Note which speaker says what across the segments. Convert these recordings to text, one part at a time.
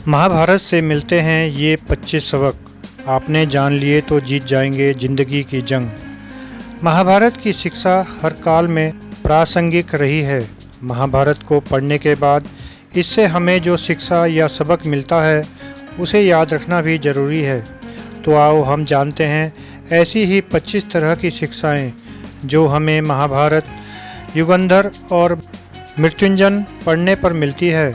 Speaker 1: महाभारत से मिलते हैं ये 25 सबक, आपने जान लिए तो जीत जाएंगे जिंदगी की जंग। महाभारत की शिक्षा हर काल में प्रासंगिक रही है। महाभारत को पढ़ने के बाद इससे हमें जो शिक्षा या सबक मिलता है उसे याद रखना भी ज़रूरी है। तो आओ हम जानते हैं ऐसी ही 25 तरह की शिक्षाएं जो हमें महाभारत, युगंधर और मृत्युंजय पढ़ने पर मिलती है।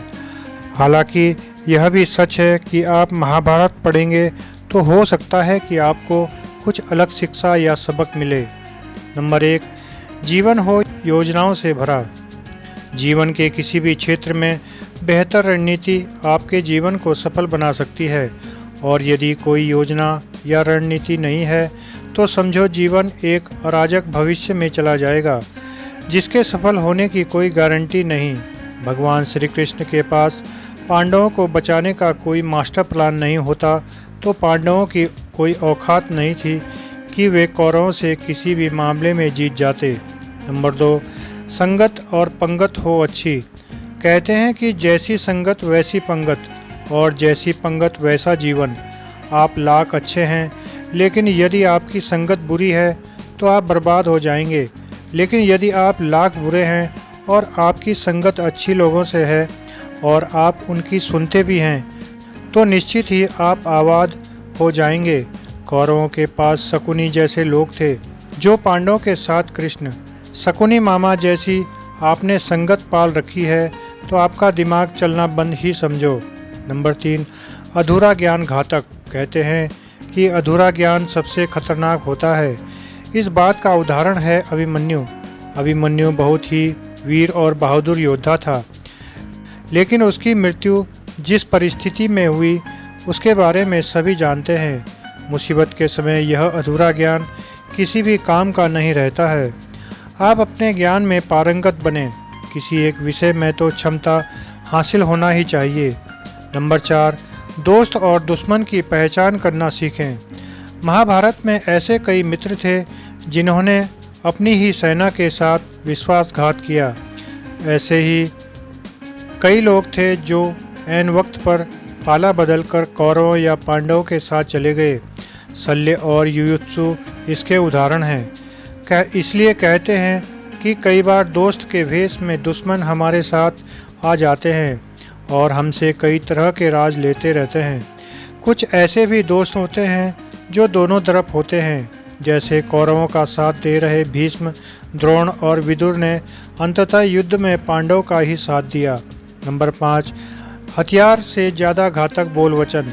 Speaker 1: हालांकि यह भी सच है कि आप महाभारत पढ़ेंगे तो हो सकता है कि आपको कुछ अलग शिक्षा या सबक मिले। नंबर 1, जीवन हो योजनाओं से भरा। जीवन के किसी भी क्षेत्र में बेहतर रणनीति आपके जीवन को सफल बना सकती है, और यदि कोई योजना या रणनीति नहीं है तो समझो जीवन एक अराजक भविष्य में चला जाएगा जिसके सफल होने की कोई गारंटी नहीं। भगवान श्री कृष्ण के पास पांडवों को बचाने का कोई मास्टर प्लान नहीं होता तो पांडवों की कोई औकात नहीं थी कि वे कौरवों से किसी भी मामले में जीत जाते। नंबर 2, संगत और पंगत हो अच्छी। कहते हैं कि जैसी संगत वैसी पंगत, और जैसी पंगत वैसा जीवन। आप लाख अच्छे हैं लेकिन यदि आपकी संगत बुरी है तो आप बर्बाद हो जाएंगे, लेकिन यदि आप लाख बुरे हैं और आपकी संगत अच्छी लोगों से है और आप उनकी सुनते भी हैं तो निश्चित ही आप आबाद हो जाएंगे। कौरवों के पास शकुनी जैसे लोग थे जो पांडवों के साथ कृष्ण, शकुनी मामा जैसी आपने संगत पाल रखी है तो आपका दिमाग चलना बंद ही समझो। नंबर 3, अधूरा ज्ञान घातक। कहते हैं कि अधूरा ज्ञान सबसे खतरनाक होता है। इस बात का उदाहरण है अभिमन्यु। अभिमन्यु बहुत ही वीर और बहादुर योद्धा था, लेकिन उसकी मृत्यु जिस परिस्थिति में हुई उसके बारे में सभी जानते हैं। मुसीबत के समय यह अधूरा ज्ञान किसी भी काम का नहीं रहता है। आप अपने ज्ञान में पारंगत बने, किसी एक विषय में तो क्षमता हासिल होना ही चाहिए। नंबर 4, दोस्त और दुश्मन की पहचान करना सीखें। महाभारत में ऐसे कई मित्र थे जिन्होंने अपनी ही सेना के साथ विश्वासघात किया। ऐसे ही कई लोग थे जो ऐन वक्त पर पाला बदलकर कौरवों या पांडवों के साथ चले गए। शल्य और युयुत्सु इसके उदाहरण हैं। इसलिए कहते हैं कि कई बार दोस्त के भेष में दुश्मन हमारे साथ आ जाते हैं और हमसे कई तरह के राज लेते रहते हैं। कुछ ऐसे भी दोस्त होते हैं जो दोनों तरफ होते हैं, जैसे कौरवों का साथ दे रहे भीष्म, द्रोण और विदुर ने अंततः युद्ध में पांडवों का ही साथ दिया। नंबर 5, हथियार से ज़्यादा घातक बोल वचन।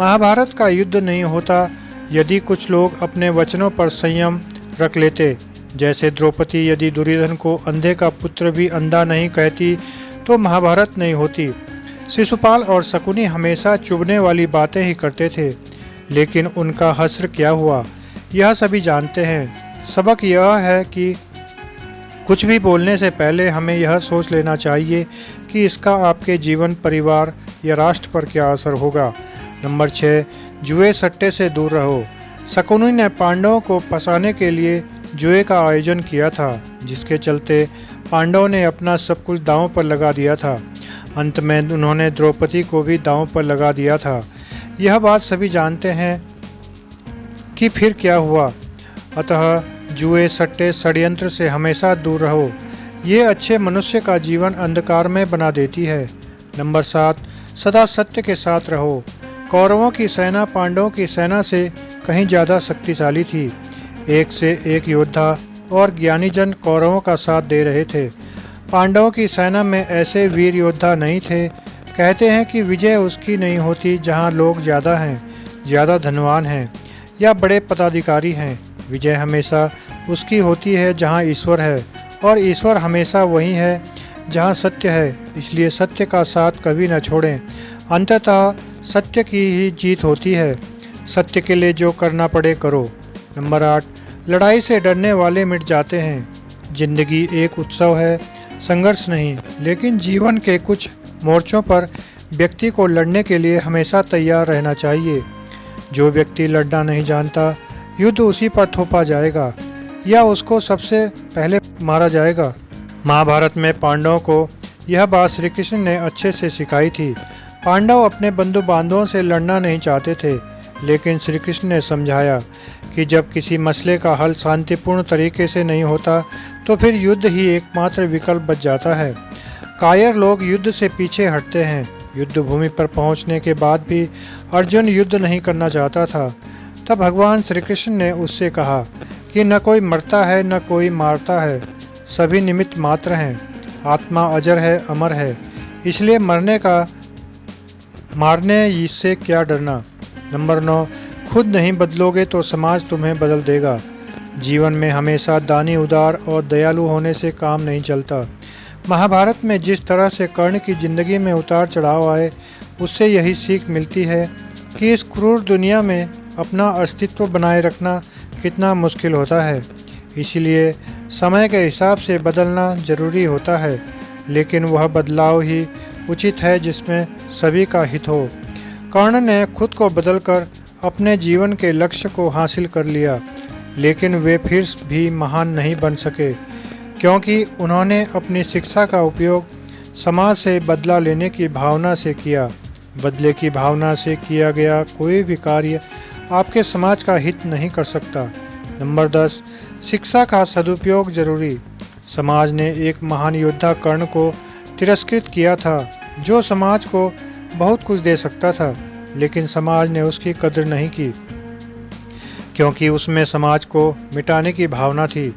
Speaker 1: महाभारत का युद्ध नहीं होता यदि कुछ लोग अपने वचनों पर संयम रख लेते। जैसे द्रौपदी यदि दुर्योधन को अंधे का पुत्र भी अंधा नहीं कहती तो महाभारत नहीं होती। शिशुपाल और शकुनी हमेशा चुभने वाली बातें ही करते थे, लेकिन उनका हश्र क्या हुआ यह सभी जानते हैं। सबक यह है कि कुछ भी बोलने से पहले हमें यह सोच लेना चाहिए कि इसका आपके जीवन, परिवार या राष्ट्र पर क्या असर होगा। नंबर 6, जुए सट्टे से दूर रहो। शकुनी ने पांडवों को फंसाने के लिए जुए का आयोजन किया था, जिसके चलते पांडवों ने अपना सब कुछ दांव पर लगा दिया था। अंत में उन्होंने द्रौपदी को भी दांव पर लगा दिया था। यह बात सभी जानते हैं कि फिर क्या हुआ। अतः जुए, सट्टे, षड्यंत्र से हमेशा दूर रहो। ये अच्छे मनुष्य का जीवन अंधकार में बना देती है। नंबर 7, सदा सत्य के साथ रहो। कौरवों की सेना पांडवों की सेना से कहीं ज़्यादा शक्तिशाली थी। एक से एक योद्धा और ज्ञानीजन कौरवों का साथ दे रहे थे। पांडवों की सेना में ऐसे वीर योद्धा नहीं थे। कहते हैं कि विजय उसकी नहीं होती जहाँ लोग ज़्यादा हैं, ज़्यादा धनवान हैं या बड़े पदाधिकारी हैं। विजय हमेशा उसकी होती है जहाँ ईश्वर है, और ईश्वर हमेशा वही है जहाँ सत्य है। इसलिए सत्य का साथ कभी न छोड़ें। अंततः सत्य की ही जीत होती है। सत्य के लिए जो करना पड़े करो। नंबर 8, लड़ाई से डरने वाले मिट जाते हैं। जिंदगी एक उत्सव है, संघर्ष नहीं। लेकिन जीवन के कुछ मोर्चों पर व्यक्ति को लड़ने के लिए हमेशा तैयार रहना चाहिए। जो व्यक्ति लड़ना नहीं जानता, युद्ध उसी पर थोपा जाएगा या उसको सबसे पहले मारा जाएगा। महाभारत में पांडवों को यह बात श्री कृष्ण ने अच्छे से सिखाई थी। पांडव अपने बंधु बांधवों से लड़ना नहीं चाहते थे, लेकिन श्री कृष्ण ने समझाया कि जब किसी मसले का हल शांतिपूर्ण तरीके से नहीं होता तो फिर युद्ध ही एकमात्र विकल्प बच जाता है। कायर लोग युद्ध से पीछे हटते हैं। युद्ध भूमि पर पहुंचने के बाद भी अर्जुन युद्ध नहीं करना चाहता था। तब भगवान श्री कृष्ण ने उससे कहा कि न कोई मरता है न कोई मारता है, सभी निमित्त मात्र हैं। आत्मा अजर है, अमर है, इसलिए मारने इससे क्या डरना। नंबर 9, खुद नहीं बदलोगे तो समाज तुम्हें बदल देगा। जीवन में हमेशा दानी, उदार और दयालु होने से काम नहीं चलता। महाभारत में जिस तरह से कर्ण की जिंदगी में उतार चढ़ाव आए, उससे यही सीख मिलती है कि इस क्रूर दुनिया में अपना अस्तित्व बनाए रखना कितना मुश्किल होता है। इसलिए समय के हिसाब से बदलना जरूरी होता है, लेकिन वह बदलाव ही उचित है जिसमें सभी का हित हो। कर्ण ने खुद को बदलकर अपने जीवन के लक्ष्य को हासिल कर लिया, लेकिन वे फिर भी महान नहीं बन सके, क्योंकि उन्होंने अपनी शिक्षा का उपयोग समाज से बदला लेने की भावना से किया। बदले की भावना से किया गया कोई भी कार्य आपके समाज का हित नहीं कर सकता। नंबर 10, शिक्षा का सदुपयोग जरूरी। समाज ने एक महान योद्धा कर्ण को तिरस्कृत किया था, जो समाज को बहुत कुछ दे सकता था, लेकिन समाज ने उसकी कदर नहीं की, क्योंकि उसमें समाज को मिटाने की भावना थी।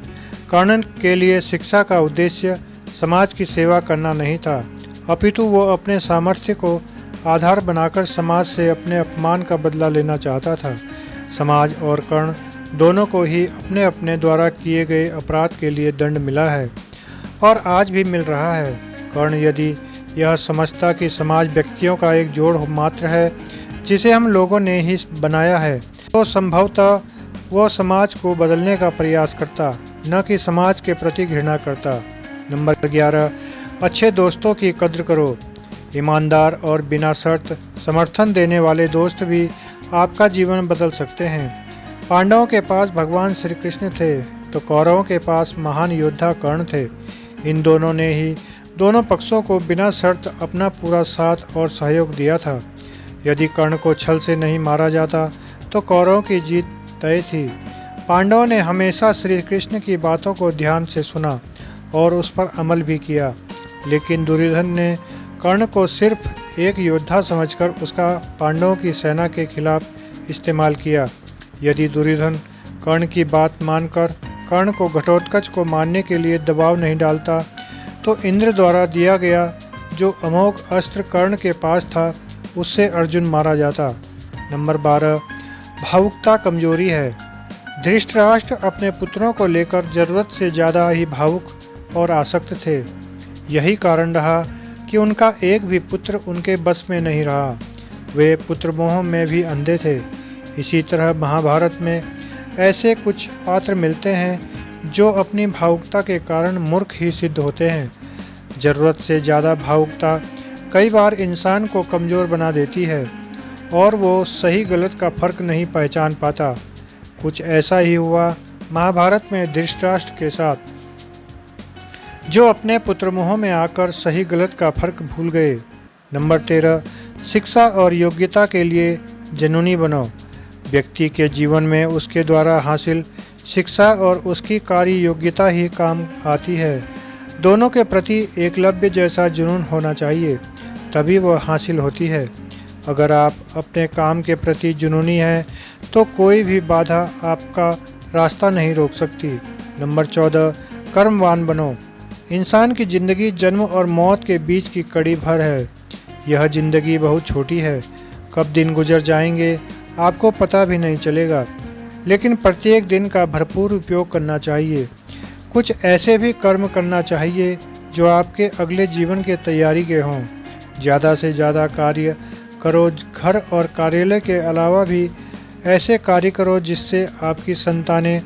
Speaker 1: कर्ण के लिए शिक्षा का उद्देश्य समाज की सेवा करना नहीं था, अपितु वो अपने सामर्थ्य को आधार बनाकर समाज से अपने अपमान का बदला लेना चाहता था। समाज और कर्ण दोनों को ही अपने अपने द्वारा किए गए अपराध के लिए दंड मिला है, और आज भी मिल रहा है। कर्ण यदि यह समझता कि समाज व्यक्तियों का एक जोड़ मात्र है जिसे हम लोगों ने ही बनाया है, तो संभवतः वो समाज को बदलने का प्रयास करता, न कि समाज के प्रति घृणा करता। नंबर 11, अच्छे दोस्तों की कद्र करो। ईमानदार और बिना शर्त समर्थन देने वाले दोस्त भी आपका जीवन बदल सकते हैं। पांडवों के पास भगवान श्री कृष्ण थे, तो कौरवों के पास महान योद्धा कर्ण थे। इन दोनों ने ही दोनों पक्षों को बिना शर्त अपना पूरा साथ और सहयोग दिया था। यदि कर्ण को छल से नहीं मारा जाता तो कौरवों की जीत तय थी। पांडवों ने हमेशा श्री कृष्ण की बातों को ध्यान से सुना और उस पर अमल भी किया, लेकिन दुर्योधन ने कर्ण को सिर्फ एक योद्धा समझकर उसका पांडवों की सेना के खिलाफ इस्तेमाल किया। यदि दुर्योधन कर्ण की बात मानकर कर्ण को घटोत्कच को मारने के लिए दबाव नहीं डालता, तो इंद्र द्वारा दिया गया जो अमोघ अस्त्र कर्ण के पास था, उससे अर्जुन मारा जाता। नंबर 12, भावुकता कमजोरी है। धृतराष्ट्र अपने पुत्रों को लेकर जरूरत से ज़्यादा ही भावुक और आसक्त थे। यही कारण रहा कि उनका एक भी पुत्र उनके बस में नहीं रहा। वे पुत्र मोह में भी अंधे थे। इसी तरह महाभारत में ऐसे कुछ पात्र मिलते हैं जो अपनी भावुकता के कारण मूर्ख ही सिद्ध होते हैं। ज़रूरत से ज़्यादा भावुकता कई बार इंसान को कमज़ोर बना देती है और वो सही गलत का फर्क नहीं पहचान पाता। कुछ ऐसा ही हुआ महाभारत में धृतराष्ट्र के साथ, जो अपने पुत्रमोह में आकर सही गलत का फर्क भूल गए। नंबर 13, शिक्षा और योग्यता के लिए जुनूनी बनो। व्यक्ति के जीवन में उसके द्वारा हासिल शिक्षा और उसकी कार्य योग्यता ही काम आती है। दोनों के प्रति एकलव्य जैसा जुनून होना चाहिए, तभी वह हासिल होती है। अगर आप अपने काम के प्रति जुनूनी हैं तो कोई भी बाधा आपका रास्ता नहीं रोक सकती। नंबर 14, कर्मवान बनो। इंसान की ज़िंदगी जन्म और मौत के बीच की कड़ी भर है। यह ज़िंदगी बहुत छोटी है, कब दिन गुजर जाएंगे आपको पता भी नहीं चलेगा, लेकिन प्रत्येक दिन का भरपूर उपयोग करना चाहिए। कुछ ऐसे भी कर्म करना चाहिए जो आपके अगले जीवन के तैयारी के हों। ज़्यादा से ज़्यादा कार्य करो। घर और कार्यालय के अलावा भी ऐसे कार्य करो जिससे आपकी संतानें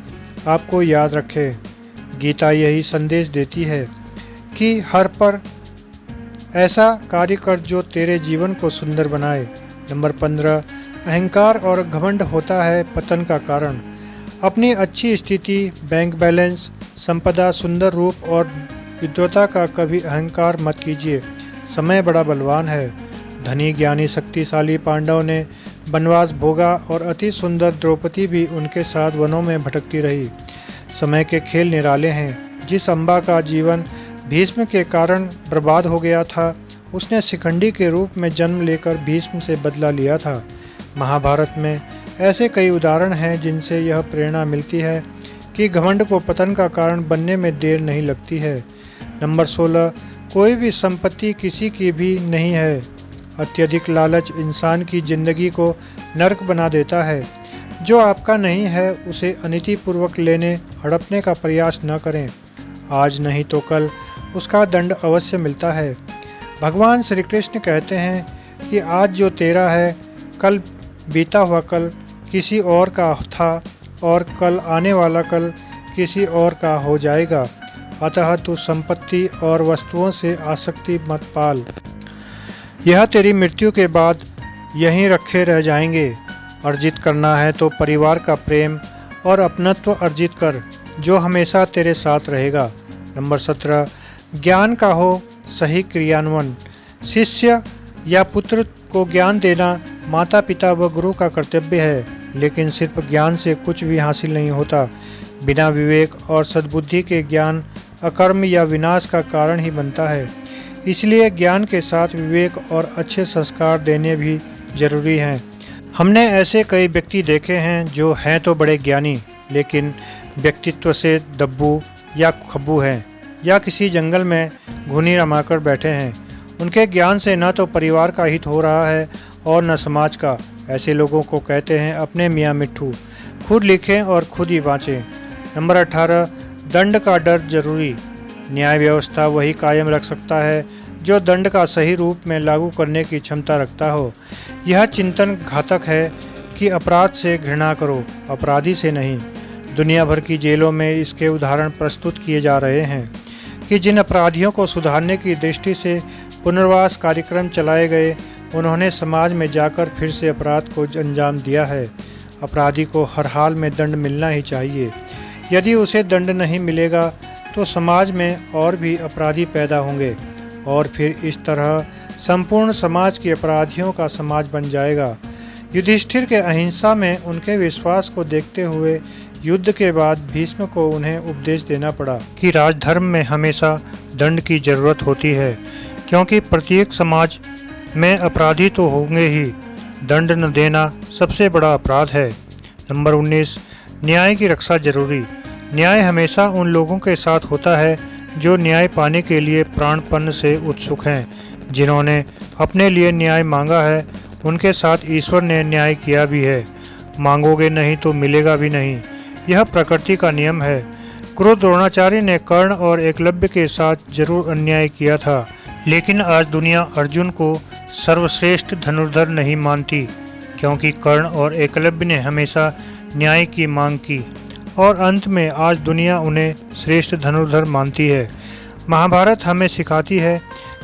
Speaker 1: आपको याद रखें। गीता यही संदेश देती है कि हर पर ऐसा कार्य कर जो तेरे जीवन को सुंदर बनाए। नंबर 15, अहंकार और घमंड होता है पतन का कारण। अपनी अच्छी स्थिति, बैंक बैलेंस, संपदा, सुंदर रूप और विद्वता का कभी अहंकार मत कीजिए। समय बड़ा बलवान है। धनी ज्ञानी शक्तिशाली पांडव ने वनवास भोगा और अति सुंदर द्रौपदी भी उनके साथ वनों में भटकती रही। समय के खेल निराले हैं। जिस अम्बा का जीवन भीष्म के कारण बर्बाद हो गया था, उसने शिखंडी के रूप में जन्म लेकर भीष्म से बदला लिया था। महाभारत में ऐसे कई उदाहरण हैं जिनसे यह प्रेरणा मिलती है कि घमंड को पतन का कारण बनने में देर नहीं लगती है। नंबर 16, कोई भी संपत्ति किसी की भी नहीं है। अत्यधिक लालच इंसान की जिंदगी को नरक बना देता है। जो आपका नहीं है उसे अनीतिपूर्वक लेने हड़पने का प्रयास न करें। आज नहीं तो कल उसका दंड अवश्य मिलता है। भगवान श्री कृष्ण कहते हैं कि आज जो तेरा है, कल बीता हुआ कल किसी और का था और कल आने वाला कल किसी और का हो जाएगा। अतः तू संपत्ति और वस्तुओं से आसक्ति मत पाल। यह तेरी मृत्यु के बाद यहीं रखे रह जाएंगे। अर्जित करना है तो परिवार का प्रेम और अपनत्व अर्जित कर, जो हमेशा तेरे साथ रहेगा। नंबर 17, ज्ञान का हो सही क्रियान्वयन। शिष्य या पुत्र को ज्ञान देना माता पिता व गुरु का कर्तव्य है, लेकिन सिर्फ ज्ञान से कुछ भी हासिल नहीं होता। बिना विवेक और सद्बुद्धि के ज्ञान अकर्म या विनाश का कारण ही बनता है। इसलिए ज्ञान के साथ विवेक और अच्छे संस्कार देने भी जरूरी हैं। हमने ऐसे कई व्यक्ति देखे हैं जो हैं तो बड़े ज्ञानी, लेकिन व्यक्तित्व से दब्बू या खब्बू हैं, या किसी जंगल में घुनी रमाकर बैठे हैं। उनके ज्ञान से न तो परिवार का हित हो रहा है और न समाज का। ऐसे लोगों को कहते हैं अपने मियाँ मिट्ठू। खुद लिखें और खुद ही बाँचें। नंबर 18, दंड का डर जरूरी। न्याय व्यवस्था वही कायम रख सकता है जो दंड का सही रूप में लागू करने की क्षमता रखता हो। यह चिंतन घातक है कि अपराध से घृणा करो, अपराधी से नहीं। दुनिया भर की जेलों में इसके उदाहरण प्रस्तुत किए जा रहे हैं कि जिन अपराधियों को सुधारने की दृष्टि से पुनर्वास कार्यक्रम चलाए गए, उन्होंने समाज में जाकर फिर से अपराध को अंजाम दिया है। अपराधी को हर हाल में दंड मिलना ही चाहिए। यदि उसे दंड नहीं मिलेगा तो समाज में और भी अपराधी पैदा होंगे और फिर इस तरह संपूर्ण समाज के अपराधियों का समाज बन जाएगा। युधिष्ठिर के अहिंसा में उनके विश्वास को देखते हुए युद्ध के बाद भीष्म को उन्हें उपदेश देना पड़ा कि राजधर्म में हमेशा दंड की जरूरत होती है, क्योंकि प्रत्येक समाज में अपराधी तो होंगे ही। दंड न देना सबसे बड़ा अपराध है। नंबर 19, न्याय की रक्षा जरूरी। न्याय हमेशा उन लोगों के साथ होता है जो न्याय पाने के लिए प्राणपण से उत्सुक हैं। जिन्होंने अपने लिए न्याय मांगा है, उनके साथ ईश्वर ने न्याय किया भी है। मांगोगे नहीं तो मिलेगा भी नहीं, यह प्रकृति का नियम है। क्रुद्ध द्रोणाचार्य ने कर्ण और एकलव्य के साथ जरूर अन्याय किया था, लेकिन आज दुनिया अर्जुन को सर्वश्रेष्ठ धनुर्धर नहीं मानती, क्योंकि कर्ण और एकलव्य ने हमेशा न्याय की मांग की और अंत में आज दुनिया उन्हें श्रेष्ठ धनुर्धर मानती है। महाभारत हमें सिखाती है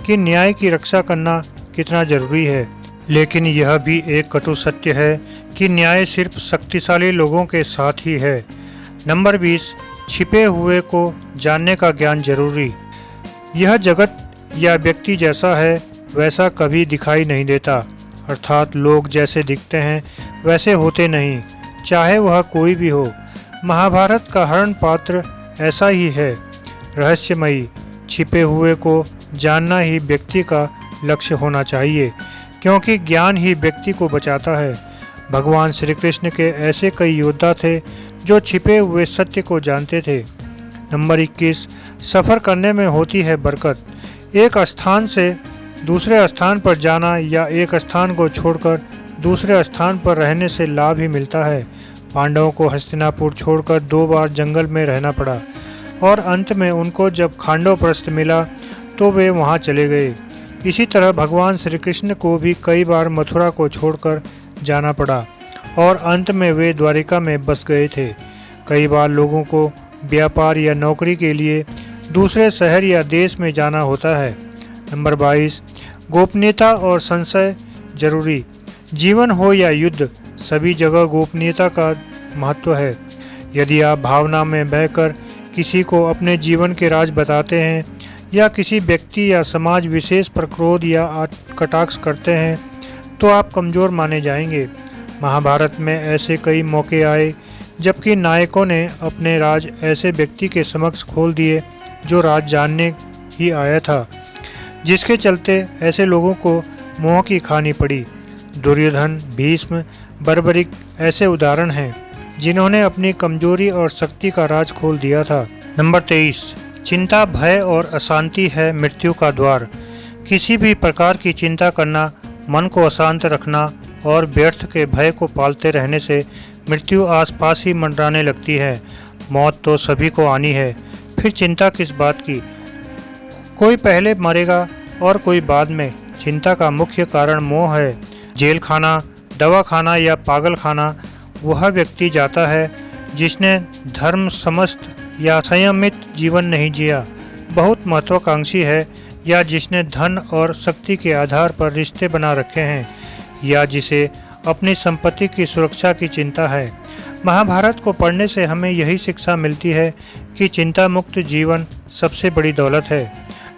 Speaker 1: कि न्याय की रक्षा करना कितना जरूरी है, लेकिन यह भी एक कटु सत्य है कि न्याय सिर्फ शक्तिशाली लोगों के साथ ही है। नंबर 20, छिपे हुए को जानने का ज्ञान जरूरी। यह जगत या व्यक्ति जैसा है वैसा कभी दिखाई नहीं देता, अर्थात लोग जैसे दिखते हैं वैसे होते नहीं, चाहे वह कोई भी हो। महाभारत का हरण पात्र ऐसा ही है, रहस्यमयी। छिपे हुए को जानना ही व्यक्ति का लक्ष्य होना चाहिए, क्योंकि ज्ञान ही व्यक्ति को बचाता है। भगवान श्री कृष्ण के ऐसे कई योद्धा थे जो छिपे हुए सत्य को जानते थे। नंबर 21, सफ़र करने में होती है बरकत। एक स्थान से दूसरे स्थान पर जाना या एक स्थान को छोड़कर दूसरे स्थान पर रहने से लाभ ही मिलता है। पांडवों को हस्तिनापुर छोड़कर 2 बार जंगल में रहना पड़ा और अंत में उनको जब खांडवप्रस्थ मिला तो वे वहां चले गए। इसी तरह भगवान श्री कृष्ण को भी कई बार मथुरा को छोड़कर जाना पड़ा और अंत में वे द्वारिका में बस गए थे। कई बार लोगों को व्यापार या नौकरी के लिए दूसरे शहर या देश में जाना होता है। नंबर 22, गोपनीयता और संशय जरूरी। जीवन हो या युद्ध, सभी जगह गोपनीयता का महत्व है। यदि आप भावना में बहकर किसी को अपने जीवन के राज बताते हैं या किसी व्यक्ति या समाज विशेष पर क्रोध या कटाक्ष करते हैं तो आप कमज़ोर माने जाएंगे। महाभारत में ऐसे कई मौके आए जबकि नायकों ने अपने राज ऐसे व्यक्ति के समक्ष खोल दिए जो राज जानने ही आया था, जिसके चलते ऐसे लोगों को मोह की खानी पड़ी। दुर्योधन, भीष्म, बर्बरिक ऐसे उदाहरण हैं जिन्होंने अपनी कमजोरी और शक्ति का राज खोल दिया था। नंबर 23, चिंता, भय और अशांति है मृत्यु का द्वार। किसी भी प्रकार की चिंता करना, मन को अशांत रखना और व्यर्थ के भय को पालते रहने से मृत्यु आसपास ही मंडराने लगती है। मौत तो सभी को आनी है, फिर चिंता किस बात की। कोई पहले मरेगा और कोई बाद में। चिंता का मुख्य कारण मोह है। जेल खाना, दवा खाना या पागल खाना वह व्यक्ति जाता है जिसने धर्म समस्त या संयमित जीवन नहीं जिया, बहुत महत्वाकांक्षी है, या जिसने धन और शक्ति के आधार पर रिश्ते बना रखे हैं, या जिसे अपनी संपत्ति की सुरक्षा की चिंता है। महाभारत को पढ़ने से हमें यही शिक्षा मिलती है कि चिंता मुक्त जीवन सबसे बड़ी दौलत है।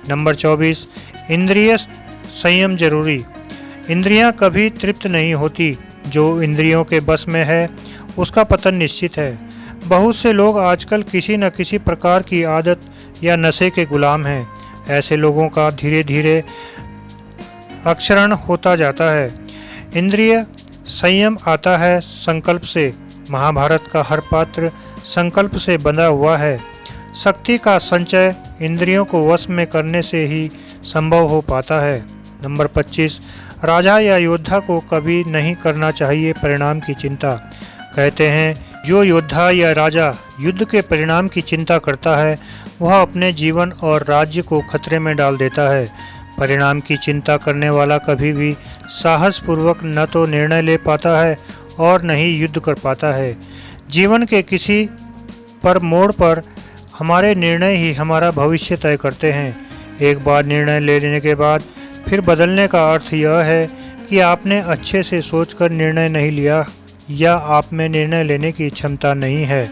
Speaker 1: नंबर 24, इंद्रिय संयम जरूरी। इंद्रियां कभी तृप्त नहीं होती। जो इंद्रियों के बस में है उसका पतन निश्चित है। बहुत से लोग आजकल किसी न किसी प्रकार की आदत या नशे के गुलाम हैं। ऐसे लोगों का धीरे धीरे अक्षरण होता जाता है। इंद्रिय संयम आता है संकल्प से। महाभारत का हर पात्र संकल्प से बंधा हुआ है। शक्ति का संचय इंद्रियों को वश में करने से ही संभव हो पाता है। नंबर 25, राजा या योद्धा को कभी नहीं करना चाहिए परिणाम की चिंता। कहते हैं जो योद्धा या राजा युद्ध के परिणाम की चिंता करता है वह अपने जीवन और राज्य को खतरे में डाल देता है। परिणाम की चिंता करने वाला कभी भी साहसपूर्वक न तो निर्णय ले पाता है और न ही युद्ध कर पाता है। जीवन के किसी पर मोड़ पर हमारे निर्णय ही हमारा भविष्य तय करते हैं। एक बार निर्णय ले लेने के बाद फिर बदलने का अर्थ यह है कि आपने अच्छे से सोचकर निर्णय नहीं लिया या आप में निर्णय लेने की क्षमता नहीं है।